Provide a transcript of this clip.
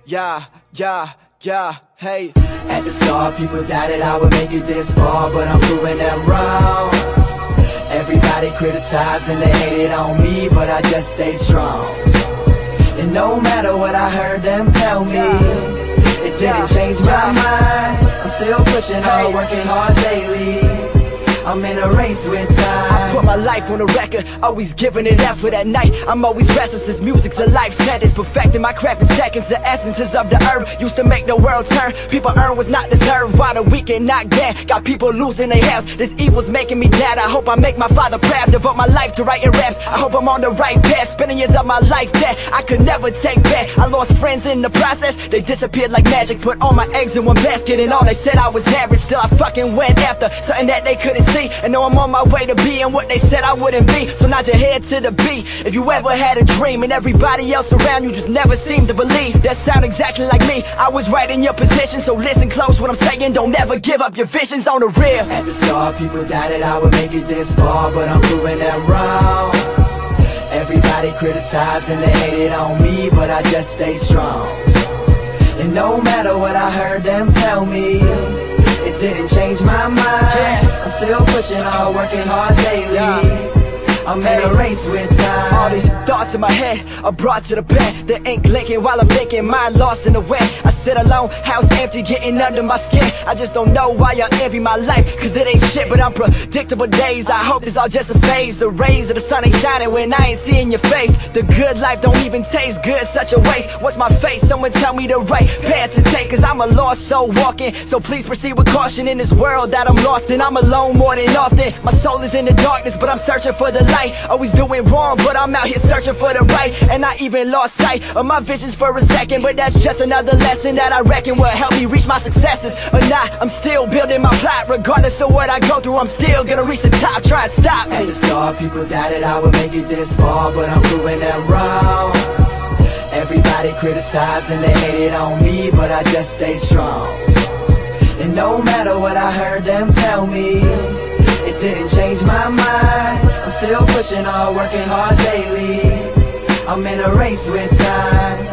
Yeah, yeah, yeah, hey. At the start, people doubted I would make it this far, but I'm proving them wrong. Everybody criticized and they hated on me, but I just stayed strong. And no matter what I heard them tell me, it didn't change my mind. I'm still pushing hard, working hard daily. I'm in a race with time. I put my life on the record, always giving it effort at night. I'm always restless, this music's a life sentence. Perfecting my craft in seconds, the essences of the herb used to make the world turn. People earn was not deserved, while the weak and knocked down. Got people losing their health, this evil's making me mad. I hope I make my father proud, devote my life to writing raps. I hope I'm on the right path, spending years of my life that I could never take back. I lost friends in the process, they disappeared like magic. Put all my eggs in one basket and all they said I was average. Still I fucking went after something that they couldn't see. And know I'm on my way to being what they said I wouldn't be. So nod your head to the beat if you ever had a dream, and everybody else around you just never seemed to believe. That sound exactly like me, I was right in your position. So listen close what I'm saying, don't ever give up your visions on the real. At the start, people doubted I would make it this far, but I'm proving them wrong. Everybody criticized and they hated on me, but I just stayed strong. And no matter what I heard them tell me, it didn't change my mind. I'm still pushing hard, working hard daily. I'm in a race with time. All these thoughts in my head are brought to the bed. The ink linking while I'm thinking, mind lost in the wind. I sit alone, house empty, getting under my skin. I just don't know why y'all envy my life, cause it ain't shit but unpredictable days. I hope this all just a phase. The rays of the sun ain't shining when I ain't seeing your face. The good life don't even taste good, such a waste. What's my face? Someone tell me the right path to take, cause I'm a lost soul walking. So please proceed with caution in this world that I'm lost in. I'm alone more than often. My soul is in the darkness, but I'm searching for the light. Always doing wrong, but I'm out here searching for the right. And I even lost sight of my visions for a second, but that's just another lesson that I reckon will help me reach my successes. Or not, I'm still building my plot. Regardless of what I go through, I'm still gonna reach the top. Try and stop. At the start, people doubted I would make it this far, but I'm proving them wrong. Everybody criticized and they hated on me, but I just stayed strong. And no matter what I heard them tell me, it didn't change my mind. I'm still pushing hard, working hard daily. I'm in a race with time.